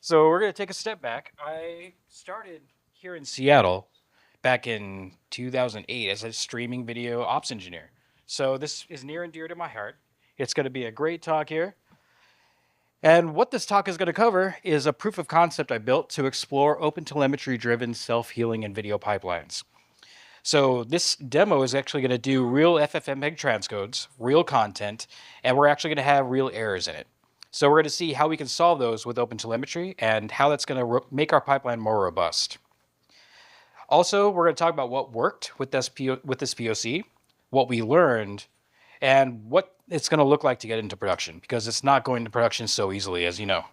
So we're going to take a step back. I started here in Seattle back in 2008 as a streaming video ops engineer. So this is near and dear to my heart. It's going to be a great talk here. And what this talk is going to cover is a proof of concept I built to explore OpenTelemetry driven self-healing and video pipelines. So this demo is actually going to do real FFmpeg transcodes, real content, and we're actually going to have real errors in it. So we're going to see how we can solve those with OpenTelemetry and how that's going to make our pipeline more robust. Also, we're going to talk about what worked with this POC, what we learned, and what it's going to look like to get into production, because it's not going to production so easily, as you know.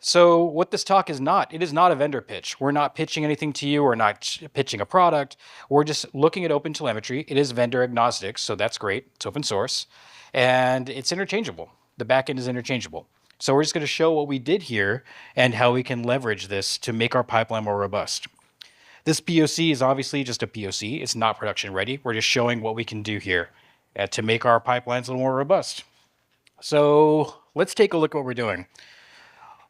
So what this talk is not, it is not a vendor pitch. We're not pitching anything to you. We're not pitching a product. We're just looking at OpenTelemetry. It is vendor agnostic, so that's great. It's open source, and it's interchangeable. The backend is interchangeable. So we're just going to show what we did here and how we can leverage this to make our pipeline more robust. This POC is obviously just a POC. It's not production ready. We're just showing what we can do here to make our pipelines a little more robust. So let's take a look at what we're doing.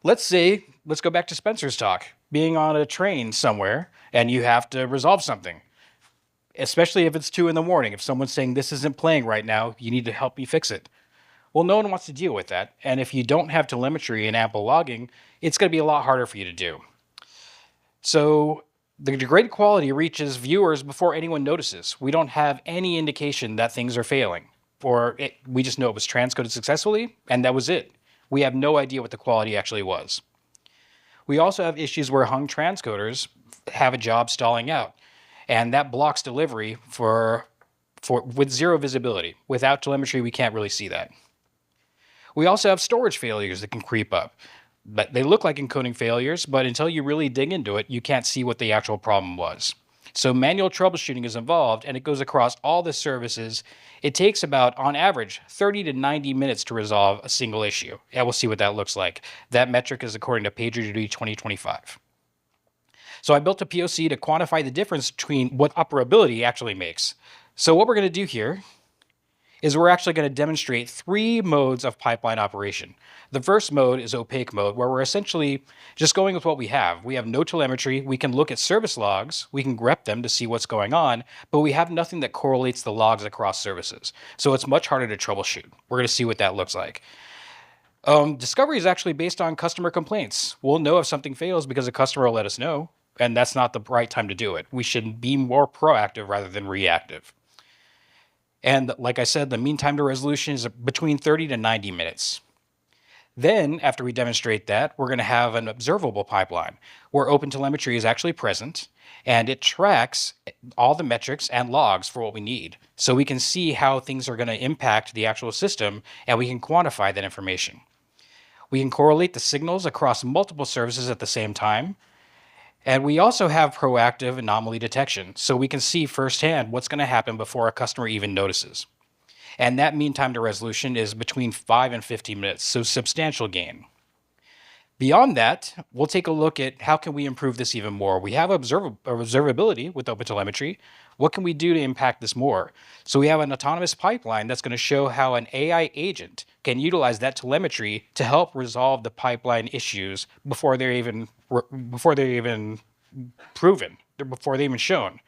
Let's go back to Spencer's talk, being on a train somewhere and you have to resolve something, especially if it's 2 in the morning. If someone's saying this isn't playing right now, you need to help me fix it. Well, no one wants to deal with that. And if you don't have telemetry and ample logging, it's going to be a lot harder for you to do. So the degraded quality reaches viewers before anyone notices. We don't have any indication that things are failing, we just know it was transcoded successfully, and that was it. We have no idea what the quality actually was. We also have issues where hung transcoders have a job stalling out, and that blocks delivery with zero visibility. Without telemetry, we can't really see that. We also have storage failures that can creep up. But they look like encoding failures, but until you really dig into it, you can't see what the actual problem was. So manual troubleshooting is involved, and it goes across all the services. It takes about, on average, 30 to 90 minutes to resolve a single issue. Yeah, we'll see what that looks like. That metric is according to PagerDuty 2025. So I built a POC to quantify the difference between what operability actually makes. So what we're going to do here is we're actually going to demonstrate 3 modes of pipeline operation. The first mode is opaque mode, where we're essentially just going with what we have. We have no telemetry. We can look at service logs. We can grep them to see what's going on, but we have nothing that correlates the logs across services. So it's much harder to troubleshoot. We're going to see what that looks like. Discovery is actually based on customer complaints. We'll know if something fails because a customer will let us know, and that's not the right time to do it. We should be more proactive rather than reactive. And like I said, the mean time to resolution is between 30 to 90 minutes. Then, after we demonstrate that, we're going to have an observable pipeline where OpenTelemetry is actually present, and it tracks all the metrics and logs for what we need. So we can see how things are going to impact the actual system, and we can quantify that information. We can correlate the signals across multiple services at the same time. And we also have proactive anomaly detection, so we can see firsthand what's going to happen before a customer even notices. And that mean time to resolution is between 5 and 15 minutes, so substantial gain. Beyond that, we'll take a look at how can we improve this even more. We have observability with OpenTelemetry. What can we do to impact this more? So we have an autonomous pipeline that's going to show how an AI agent can utilize that telemetry to help resolve the pipeline issues before they're even proven, before they're even shown.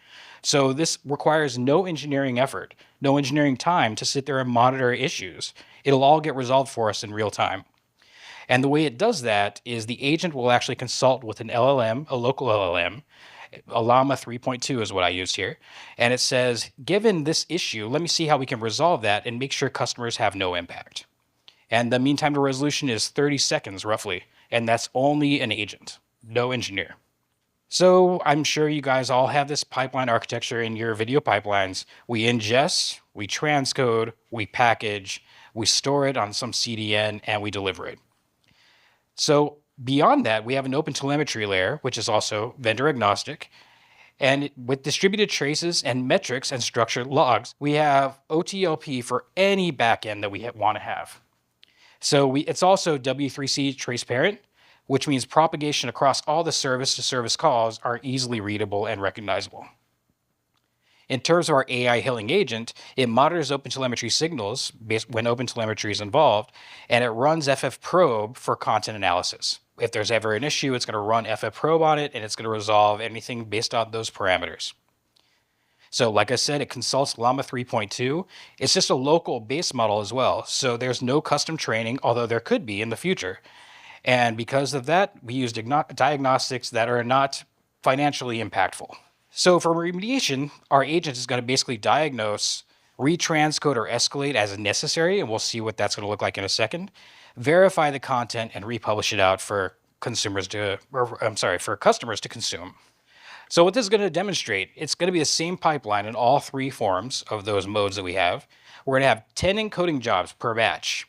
So this requires no engineering effort, no engineering time to sit there and monitor issues. It'll all get resolved for us in real time. And the way it does that is the agent will actually consult with an LLM, a local LLM. Llama 3.2 is what I used here. And it says, given this issue, let me see how we can resolve that and make sure customers have no impact. And the mean time to resolution is 30 seconds roughly. And that's only an agent, no engineer. So I'm sure you guys all have this pipeline architecture in your video pipelines. We ingest, we transcode, we package, we store it on some CDN, and we deliver it. So beyond that, we have an OpenTelemetry layer, which is also vendor agnostic. And with distributed traces and metrics and structured logs, we have OTLP for any backend that we want to have. So it's also W3C trace parent, which means propagation across all the service-to-service calls are easily readable and recognizable. In terms of our AI healing agent, it monitors OpenTelemetry signals when OpenTelemetry is involved, and it runs FFprobe for content analysis. If there's ever an issue, it's going to run ffprobe on it, and it's going to resolve anything based on those parameters. So like I said, it consults Llama 3.2. It's just a local base model as well. So there's no custom training, although there could be in the future. And because of that, we use diagnostics that are not financially impactful. So for remediation, our agent is going to basically diagnose, retranscode, or escalate as necessary, and we'll see what that's going to look like in a second. Verify the content and republish it out for customers to consume. So what this is going to demonstrate, it's going to be the same pipeline in all three forms of those modes that we have. We're going to have 10 encoding jobs per batch.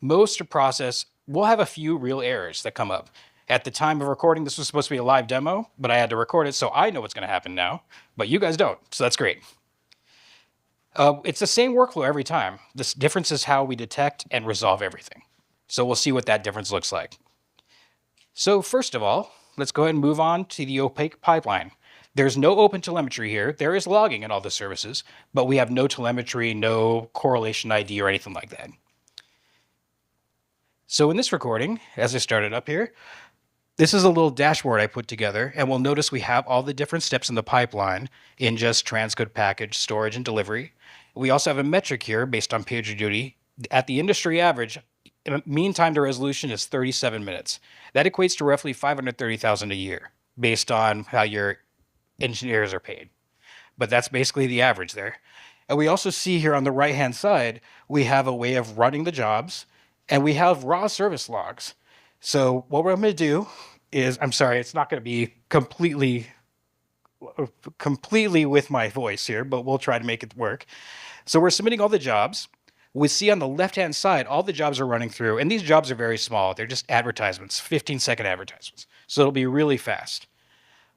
Most of process will have a few real errors that come up. At the time of recording, this was supposed to be a live demo, but I had to record it, so I know what's going to happen now, but you guys don't, so that's great. It's the same workflow every time. The difference is how we detect and resolve everything. So we'll see what that difference looks like. So first of all, let's go ahead and move on to the opaque pipeline. There's no OpenTelemetry here. There is logging in all the services, but we have no telemetry, no correlation ID, or anything like that. So in this recording, as I started up here, this is a little dashboard I put together, and we'll notice we have all the different steps in the pipeline in just transcode, package, storage, and delivery. We also have a metric here based on PagerDuty. At the industry average, mean time to resolution is 37 minutes. That equates to roughly $530,000 a year based on how your engineers are paid. But that's basically the average there. And we also see here on the right-hand side, we have a way of running the jobs, and we have raw service logs. So what we're going to do is, I'm sorry, it's not going to be completely with my voice here, but we'll try to make it work. So we're submitting all the jobs. We see on the left-hand side, all the jobs are running through, and these jobs are very small. They're just advertisements, 15-second advertisements. So it'll be really fast.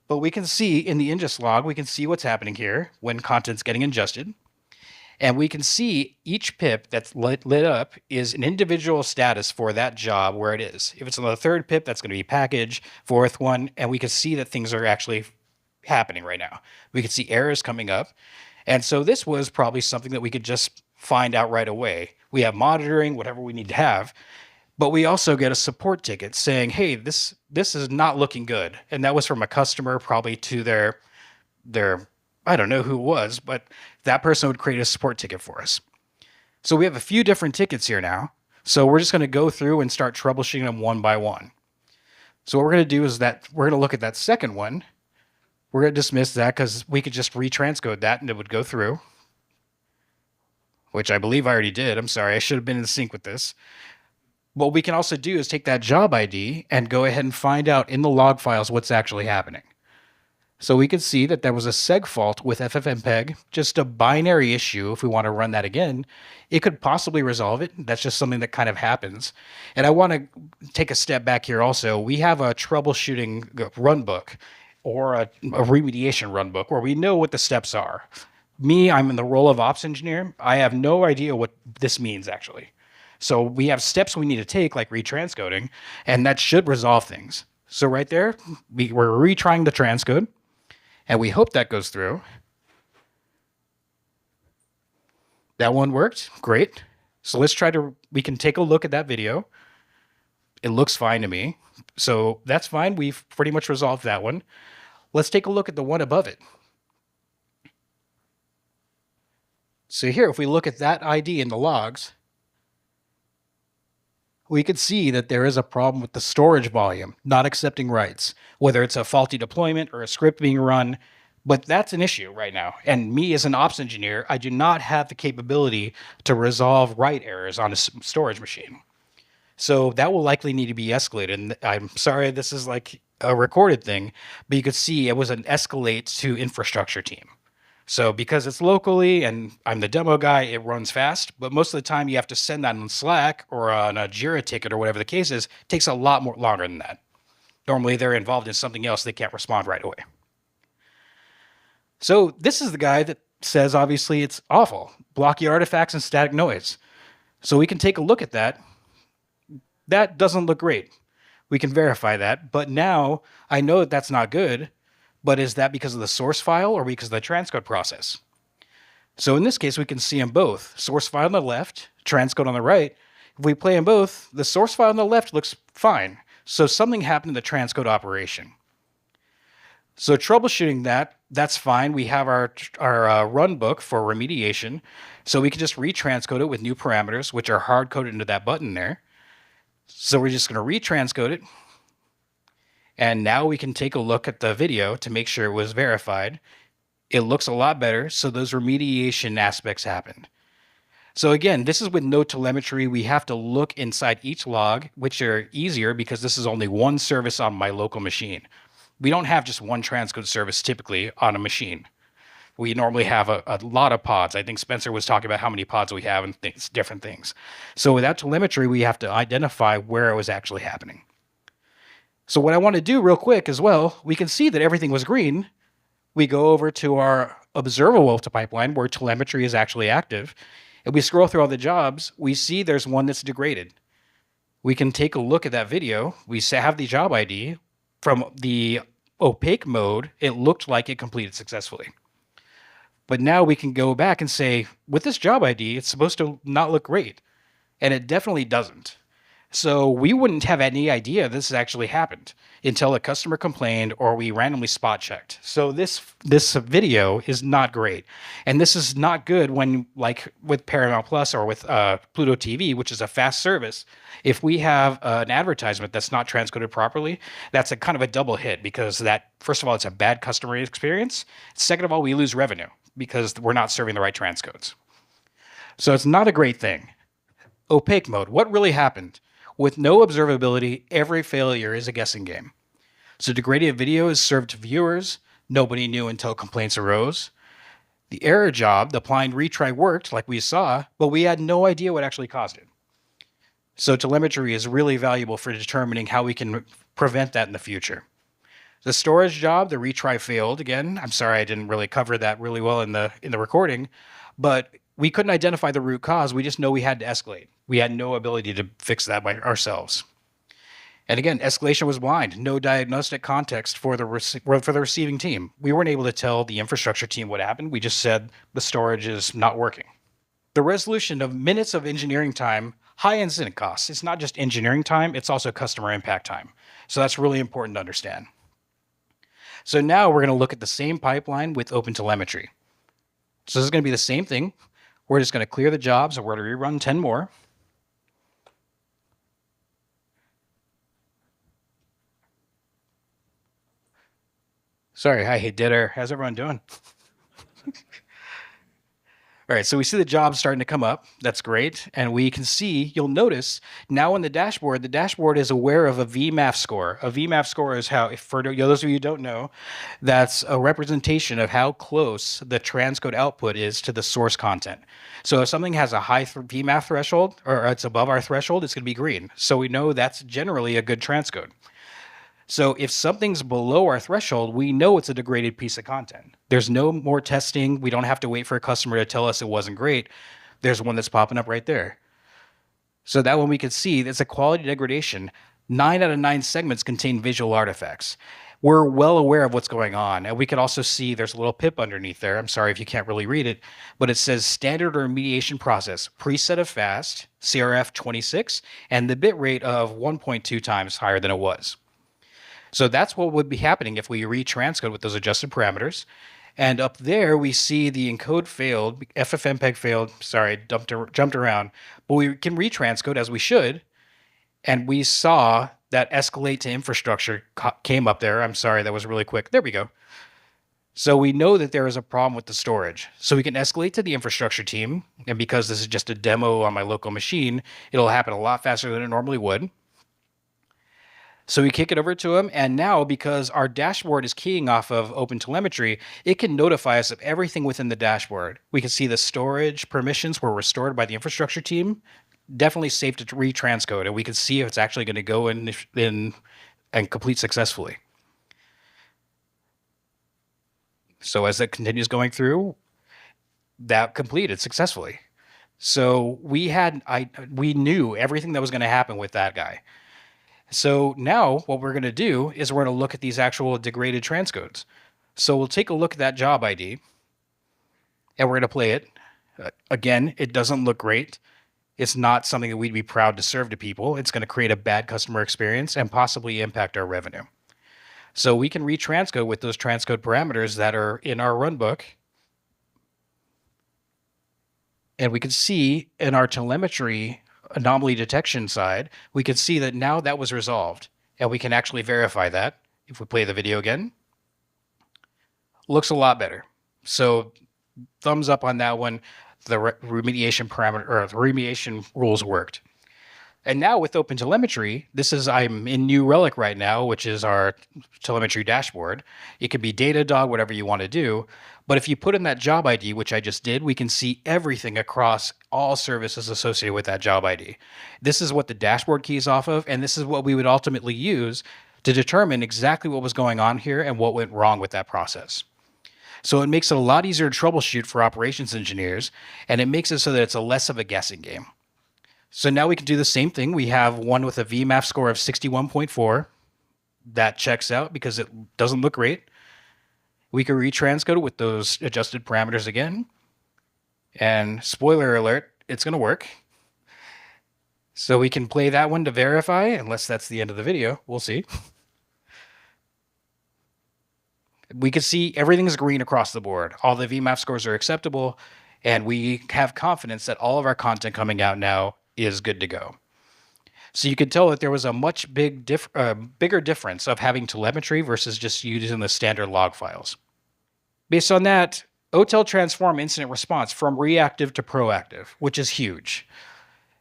But we can see in the ingest log, we can see what's happening here when content's getting ingested. And we can see each pip that's lit up is an individual status for that job where it is. If it's on the third pip, that's going to be package, fourth one, and we can see that things are actually happening right now. We can see errors coming up. And so this was probably something that we could just find out right away. We have monitoring, whatever we need to have, but we also get a support ticket saying, hey, this is not looking good. And that was from a customer, probably to their I don't know who it was, but that person would create a support ticket for us. So we have a few different tickets here now. So we're just going to go through and start troubleshooting them one by one. So what we're going to do is that we're going to look at that second one. We're going to dismiss that because we could just retranscode that and it would go through, which I believe I already did. I'm sorry, I should have been in sync with this. What we can also do is take that job ID and go ahead and find out in the log files what's actually happening. So we could see that there was a seg fault with FFmpeg, just a binary issue. If we want to run that again, it could possibly resolve it. That's just something that kind of happens. And I want to take a step back here also. We have a troubleshooting run book or a remediation run book where we know what the steps are. Me, I'm in the role of ops engineer. I have no idea what this means actually. So we have steps we need to take like retranscoding, and that should resolve things. So right there, we're retrying the transcode. And we hope that goes through. That one worked. Great. So let's we can take a look at that video. It looks fine to me. So that's fine. We've pretty much resolved that one. Let's take a look at the one above it. So here, if we look at that ID in the logs, we could see that there is a problem with the storage volume, not accepting writes, whether it's a faulty deployment or a script being run, but that's an issue right now. And me as an ops engineer, I do not have the capability to resolve write errors on a storage machine. So that will likely need to be escalated. And I'm sorry, this is like a recorded thing, but you could see it was an escalate to infrastructure team. So because it's locally and I'm the demo guy, it runs fast. But most of the time you have to send that on Slack or on a Jira ticket or whatever the case is. It takes a lot more longer than that. Normally they're involved in something else. They can't respond right away. So this is the guy that says, obviously, it's awful. Blocky artifacts and static noise. So we can take a look at that. That doesn't look great. We can verify that. But now I know that that's not good. But is that because of the source file or because of the transcode process? So in this case, we can see them both. Source file on the left, transcode on the right. If we play them both, the source file on the left looks fine. So something happened in the transcode operation. So troubleshooting that's fine. We have our run book for remediation. So we can just retranscode it with new parameters, which are hard coded into that button there. So we're just going to retranscode it. And now we can take a look at the video to make sure it was verified. It looks a lot better. So those remediation aspects happened. So again, this is with no telemetry. We have to look inside each log, which are easier because this is only one service on my local machine. We don't have just one transcode service typically on a machine. We normally have a lot of pods. I think Spencer was talking about how many pods we have and different things. So without telemetry, we have to identify where it was actually happening. So what I want to do real quick as well, we can see that everything was green. We go over to our observable pipeline where telemetry is actually active. And we scroll through all the jobs, we see there's one that's degraded. We can take a look at that video. We have the job ID. From the opaque mode, it looked like it completed successfully. But now we can go back and say, with this job ID, it's supposed to not look great. And it definitely doesn't. So we wouldn't have any idea this has actually happened until a customer complained or we randomly spot checked. So this video is not great. And this is not good when, like with Paramount Plus or with Pluto TV, which is a fast service, if we have an advertisement that's not transcoded properly, that's a kind of a double hit because that, first of all, it's a bad customer experience. Second of all, we lose revenue because we're not serving the right transcodes. So it's not a great thing. Opaque mode, what really happened? With no observability, every failure is a guessing game. So degraded video is served to viewers. Nobody knew until complaints arose. The error job, the blind retry worked like we saw, but we had no idea what actually caused it. So telemetry is really valuable for determining how we can prevent that in the future. The storage job, the retry failed again. I'm sorry I didn't really cover that really well in the recording, but we couldn't identify the root cause. We just know we had to escalate. We had no ability to fix that by ourselves. And again, escalation was blind. No diagnostic context for the receiving team. We weren't able to tell the infrastructure team what happened. We just said the storage is not working. The resolution of minutes of engineering time, high incident costs. It's not just engineering time, it's also customer impact time. So that's really important to understand. So now we're going to look at the same pipeline with OpenTelemetry. So this is going to be the same thing. We're just going to clear the jobs and we're going to rerun 10 more. Sorry, hi, hey, dead air. How's everyone doing? All right, so we see the jobs starting to come up. That's great. And we can see, you'll notice now in the dashboard is aware of a VMAF score. A VMAF score is how, for those of you who don't know, that's a representation of how close the transcode output is to the source content. So if something has a high VMAF threshold, or it's above our threshold, it's going to be green. So we know that's generally a good transcode. So if something's below our threshold, we know it's a degraded piece of content. There's no more testing. We don't have to wait for a customer to tell us it wasn't great. There's one that's popping up right there. So that one we can see, it's a quality degradation. 9 out of 9 segments contain visual artifacts. We're well aware of what's going on. And we can also see there's a little pip underneath there. I'm sorry if you can't really read it, but it says standard remediation process, preset of fast, CRF 26, and the bit rate of 1.2 times higher than it was. So that's what would be happening if we retranscode with those adjusted parameters. And up there, we see the encode failed, FFmpeg failed, sorry, jumped around, but we can retranscode as we should. And we saw that escalate to infrastructure came up there. I'm sorry, that was really quick. There we go. So we know that there is a problem with the storage. So we can escalate to the infrastructure team. And because this is just a demo on my local machine, it'll happen a lot faster than it normally would. So we kick it over to them, and now because our dashboard is keying off of OpenTelemetry, it can notify us of everything within the dashboard. We can see the storage permissions were restored by the infrastructure team. Definitely safe to retranscode, and we can see if it's actually going to go in and complete successfully. So as it continues going through, that completed successfully. So we knew everything that was going to happen with that guy. So now what we're going to do is we're going to look at these actual degraded transcodes. So we'll take a look at that job ID and we're going to play it. Again, it doesn't look great. It's not something that we'd be proud to serve to people. It's going to create a bad customer experience and possibly impact our revenue. So we can retranscode with those transcode parameters that are in our runbook. And we can see in our telemetry anomaly detection side, we can see that now that was resolved. And we can actually verify that. If we play the video again, looks a lot better. So thumbs up on that one. The remediation parameter or the remediation rules worked. And now with OpenTelemetry, I'm in New Relic right now, which is our telemetry dashboard. It could be Datadog, whatever you want to do. But if you put in that job ID, which I just did, we can see everything across all services associated with that job ID. This is what the dashboard key is off of, and this is what we would ultimately use to determine exactly what was going on here and what went wrong with that process. So it makes it a lot easier to troubleshoot for operations engineers, and it makes it so that it's less of a guessing game. So now we can do the same thing. We have one with a VMAF score of 61.4. That checks out because it doesn't look great. We can retranscode it with those adjusted parameters again. And spoiler alert, it's going to work. So we can play that one to verify, unless that's the end of the video. We'll see. We can see everything's green across the board. All the VMAF scores are acceptable, and we have confidence that all of our content coming out now is good to go. So you can tell that there was a much bigger difference of having telemetry versus just using the standard log files. Based on that, OTel transformed incident response from reactive to proactive, which is huge.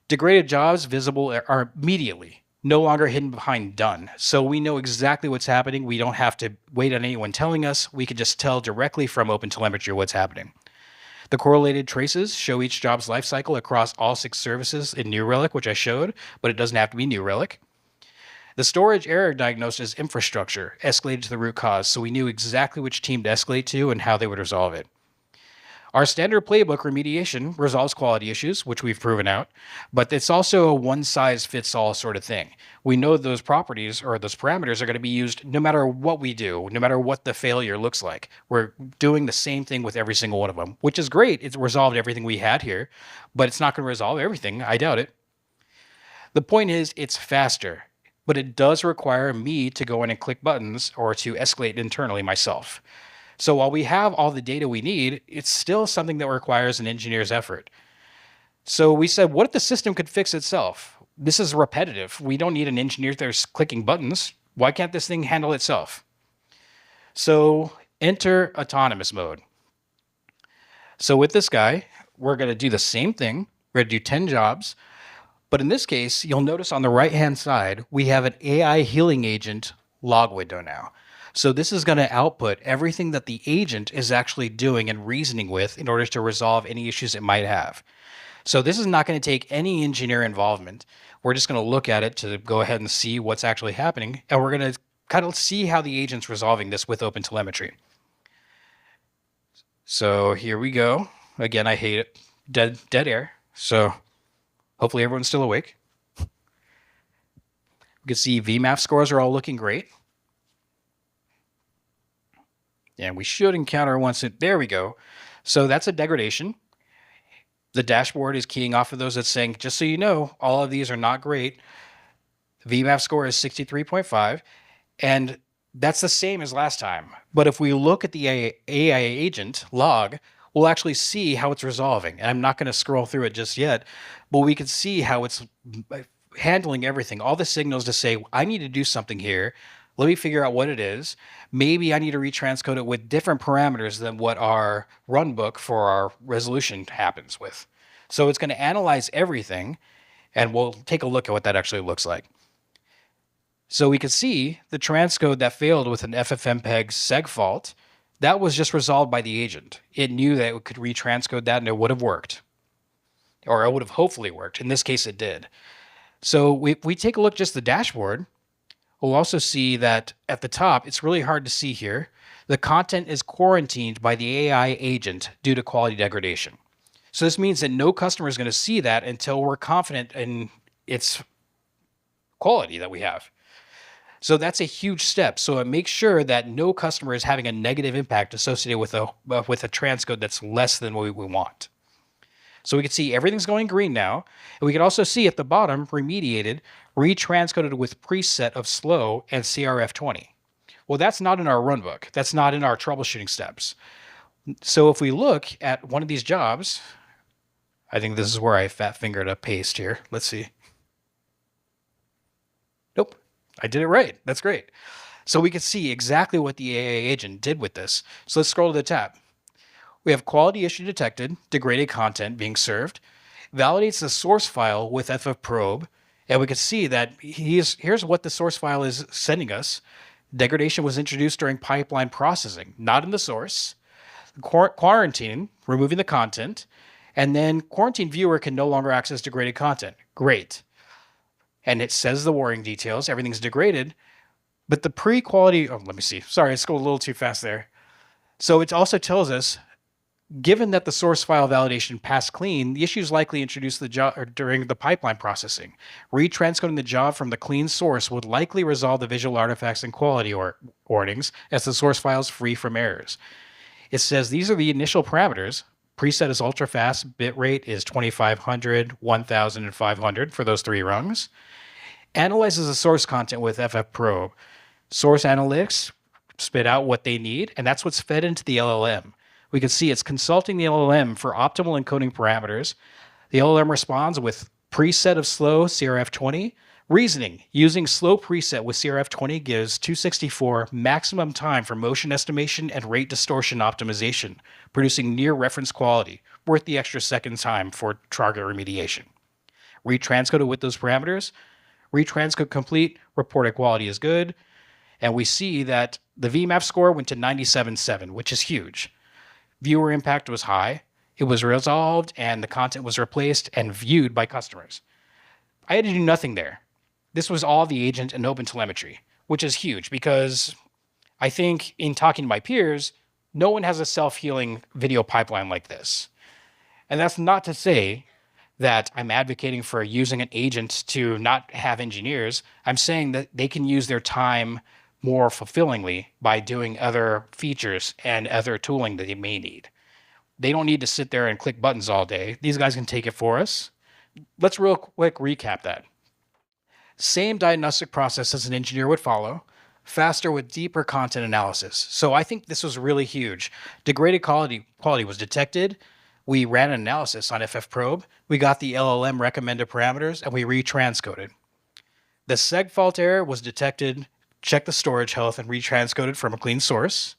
Degraded jobs visible are immediately, no longer hidden behind done. So we know exactly what's happening. We don't have to wait on anyone telling us. We can just tell directly from OpenTelemetry what's happening. The correlated traces show each job's lifecycle across all 6 services in New Relic, which I showed, but it doesn't have to be New Relic. The storage error diagnosed as infrastructure escalated to the root cause, so we knew exactly which team to escalate to and how they would resolve it. Our standard playbook remediation resolves quality issues, which we've proven out, but it's also a one-size-fits-all sort of thing. We know those properties or those parameters are going to be used no matter what we do, no matter what the failure looks like. We're doing the same thing with every single one of them, which is great. It's resolved everything we had here, but it's not going to resolve everything. I doubt it. The point is, it's faster, but it does require me to go in and click buttons or to escalate internally myself. So while we have all the data we need, it's still something that requires an engineer's effort. So we said, what if the system could fix itself? This is repetitive. We don't need an engineer that's clicking buttons. Why can't this thing handle itself? So enter autonomous mode. So with this guy, we're going to do the same thing. We're going to do 10 jobs. But in this case, you'll notice on the right-hand side, we have an AI healing agent log window now. So this is going to output everything that the agent is actually doing and reasoning with in order to resolve any issues it might have. So this is not going to take any engineer involvement. We're just going to look at it to go ahead and see what's actually happening. And we're going to kind of see how the agent's resolving this with OpenTelemetry. So here we go. Again, I hate it. Dead air. So hopefully everyone's still awake. We can see VMAF scores are all looking great. And we should encounter once there we go. So that's a degradation. The dashboard is keying off of those that's saying, just so you know, all of these are not great. The VMAF score is 63.5. And that's the same as last time. But if we look at the AI agent log, we'll actually see how it's resolving. And I'm not going to scroll through it just yet, but we can see how it's handling everything. All the signals to say, I need to do something here. Let me figure out what it is. Maybe I need to retranscode it with different parameters than what our runbook for our resolution happens with. So it's going to analyze everything, and we'll take a look at what that actually looks like. So we can see the transcode that failed with an FFmpeg seg fault. That was just resolved by the agent. It knew that it could retranscode that, and it would have worked. Or it would have hopefully worked. In this case, it did. So we take a look at just the dashboard. We'll also see that at the top, it's really hard to see here. The content is quarantined by the AI agent due to quality degradation. So this means that no customer is going to see that until we're confident in its quality that we have. So that's a huge step. So it makes sure that no customer is having a negative impact associated with a transcode that's less than what we want. So we can see everything's going green now. And we can also see at the bottom, remediated, retranscoded with preset of slow and CRF20. Well, that's not in our runbook. That's not in our troubleshooting steps. So if we look at one of these jobs, I think this is where I fat fingered a paste here. Let's see. Nope, I did it right. That's great. So we can see exactly what the AA agent did with this. So let's scroll to the tab. We have quality issue detected, degraded content being served, validates the source file with ffprobe, and we can see that here's what the source file is sending us. Degradation was introduced during pipeline processing, not in the source. Quarantine, removing the content, and then quarantine viewer can no longer access degraded content. Great. And it says the warning details, everything's degraded, but the pre-quality, let me see. Sorry, I scrolled a little too fast there. So it also tells us, given that the source file validation passed clean, the issue is likely introduced during the pipeline processing. Retranscoding the job from the clean source would likely resolve the visual artifacts and quality warnings, as the source file is free from errors. It says these are the initial parameters. Preset is ultra fast. Bitrate is 2500, 1000, and 500 for those 3 rungs. Analyzes the source content with ffprobe. Source analytics spit out what they need, and that's what's fed into the LLM. We can see it's consulting the LLM for optimal encoding parameters. The LLM responds with preset of slow CRF20. Reasoning, using slow preset with CRF20 gives 264 maximum time for motion estimation and rate distortion optimization, producing near reference quality, worth the extra second time for target remediation. Retranscoded with those parameters. Retranscode complete, reported quality is good. And we see that the VMAP score went to 97.7, which is huge. Viewer impact was high. It was resolved, and the content was replaced and viewed by customers. I had to do nothing there. This was all the agent and OpenTelemetry, which is huge because I think in talking to my peers, no one has a self-healing video pipeline like this. And that's not to say that I'm advocating for using an agent to not have engineers. I'm saying that they can use their time more fulfillingly by doing other features and other tooling that they may need. They don't need to sit there and click buttons all day. These guys can take it for us. Let's real quick recap that. Same diagnostic process as an engineer would follow, faster with deeper content analysis. So I think this was really huge. Degraded quality was detected. We ran an analysis on ffprobe. We got the LLM recommended parameters, and we retranscoded. The seg fault error was detected, checked the storage health, and retranscoded from a clean source.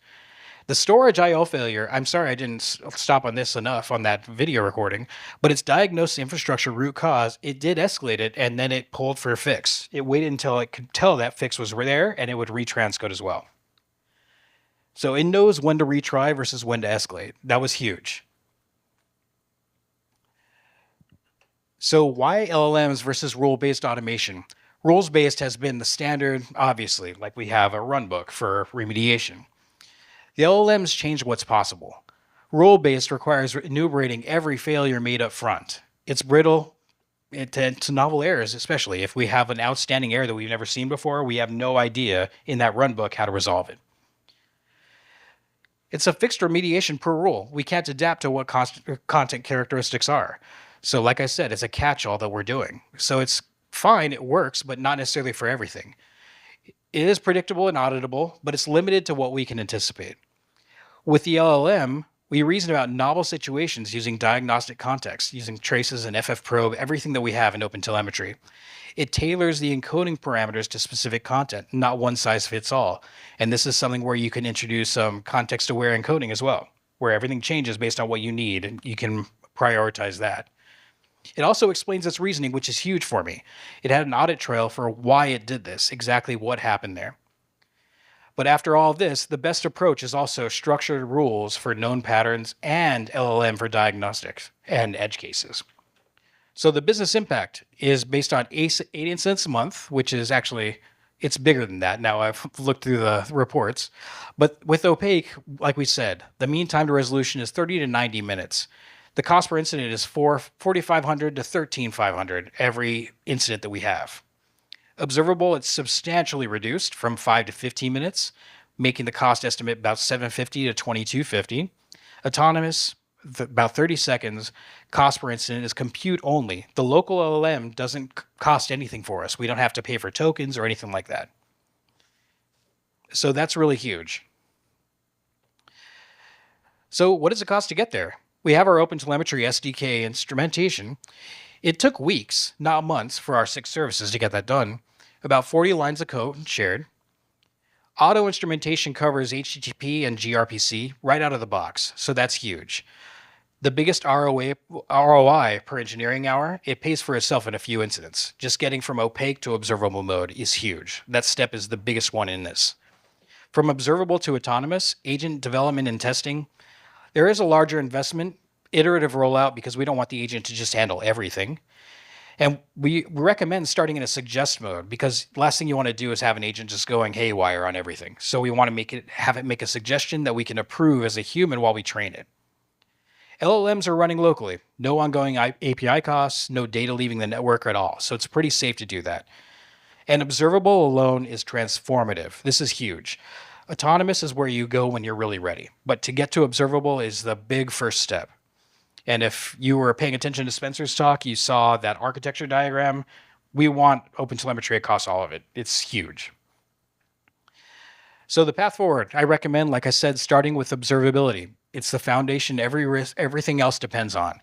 The storage I/O failure, I'm sorry I didn't stop on this enough on that video recording, but it's diagnosed the infrastructure root cause. It did escalate it, and then it pulled for a fix. It waited until it could tell that fix was there, and it would retranscode as well. So it knows when to retry versus when to escalate. That was huge. So why LLMs versus rule-based automation? Rules-based has been the standard, obviously, like we have a runbook for remediation. The LLMs change what's possible. Rule-based requires enumerating every failure made up front. It's brittle to novel errors, especially. If we have an outstanding error that we've never seen before, we have no idea in that runbook how to resolve it. It's a fixed remediation per rule. We can't adapt to what content characteristics are. So like I said, it's a catch-all that we're doing. So it's fine, it works, but not necessarily for everything. It is predictable and auditable, but it's limited to what we can anticipate. With the LLM, we reason about novel situations using diagnostic context, using traces and ffprobe, everything that we have in OpenTelemetry. It tailors the encoding parameters to specific content, not one size fits all. And this is something where you can introduce some context-aware encoding as well, where everything changes based on what you need, and you can prioritize that. It also explains its reasoning, which is huge for me. It had an audit trail for why it did this, exactly what happened there. But after all this, the best approach is also structured rules for known patterns and LLM for diagnostics and edge cases. So the business impact is based on 18 cents a month, which is actually, it's bigger than that. Now I've looked through the reports. But with Opaque, like we said, the mean time to resolution is 30 to 90 minutes. The cost per incident is $4,500 to $13,500 every incident that we have. Observable, it's substantially reduced from 5 to 15 minutes, making the cost estimate about $750 to $2,250. Autonomous, about 30 seconds. Cost per incident is compute only. The local LLM doesn't cost anything for us. We don't have to pay for tokens or anything like that. So that's really huge. So what does it cost to get there? We have our OpenTelemetry SDK instrumentation. It took weeks, not months, for our 6 services to get that done. About 40 lines of code shared. Auto instrumentation covers HTTP and gRPC right out of the box, so that's huge. The biggest ROI per engineering hour, it pays for itself in a few incidents. Just getting from opaque to observable mode is huge. That step is the biggest one in this. From observable to autonomous, agent development and testing, there is a larger investment, iterative rollout, because we don't want the agent to just handle everything. And we recommend starting in a suggest mode, because last thing you want to do is have an agent just going haywire on everything. So we want to have it make a suggestion that we can approve as a human while we train it. LLMs are running locally. No ongoing API costs, no data leaving the network at all. So it's pretty safe to do that. And observable alone is transformative. This is huge. Autonomous is where you go when you're really ready. But to get to observable is the big first step. And if you were paying attention to Spencer's talk, you saw that architecture diagram. We want OpenTelemetry across all of it. It's huge. So the path forward, I recommend, like I said, starting with observability. It's the foundation everything else depends on.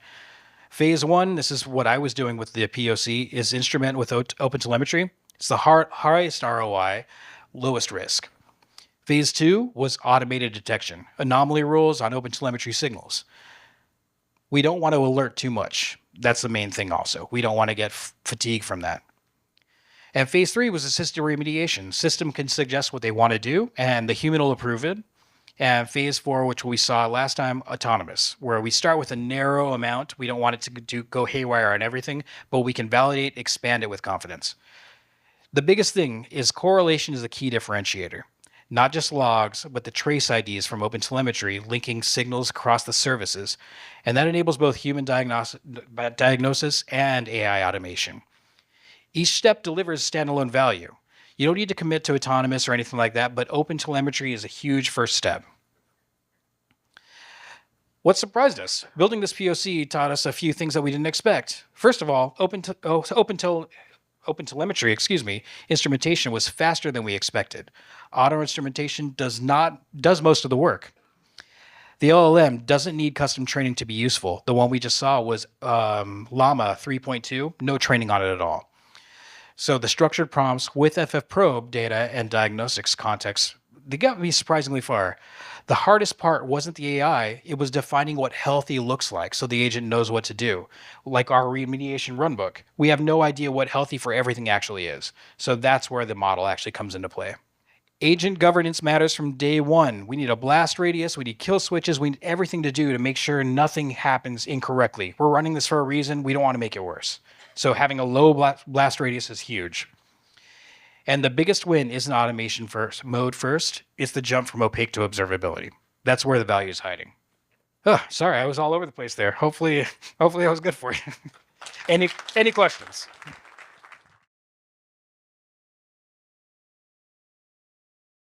Phase 1, this is what I was doing with the POC, is instrument with OpenTelemetry. It's the highest ROI, lowest risk. Phase 2 was automated detection, anomaly rules on OpenTelemetry signals. We don't want to alert too much. That's the main thing also. We don't want to get fatigue from that. And phase 3 was assisted remediation. System can suggest what they want to do, and the human will approve it. And phase 4, which we saw last time, autonomous, where we start with a narrow amount. We don't want it to go haywire on everything, but we can validate, expand it with confidence. The biggest thing is correlation is a key differentiator. Not just logs, but the trace IDs from OpenTelemetry linking signals across the services. And that enables both human diagnosis and AI automation. Each step delivers standalone value. You don't need to commit to autonomous or anything like that, but OpenTelemetry is a huge first step. What surprised us? Building this POC taught us a few things that we didn't expect. First of all, OpenTelemetry, instrumentation was faster than we expected. Auto instrumentation does most of the work. The LLM doesn't need custom training to be useful. The one we just saw was Llama 3.2, no training on it at all. So the structured prompts with FFprobe data and diagnostics context, they got me surprisingly far. The hardest part wasn't the AI, it was defining what healthy looks like so the agent knows what to do. Like our remediation runbook, we have no idea what healthy for everything actually is. So that's where the model actually comes into play. Agent governance matters from day one. We need a blast radius, we need kill switches, we need everything to do to make sure nothing happens incorrectly. We're running this for a reason, we don't want to make it worse. So having a low blast radius is huge. And the biggest win isn't automation mode first, it's the jump from opaque to observability. That's where the value is hiding. Oh, sorry, I was all over the place there. Hopefully that was good for you. Any questions?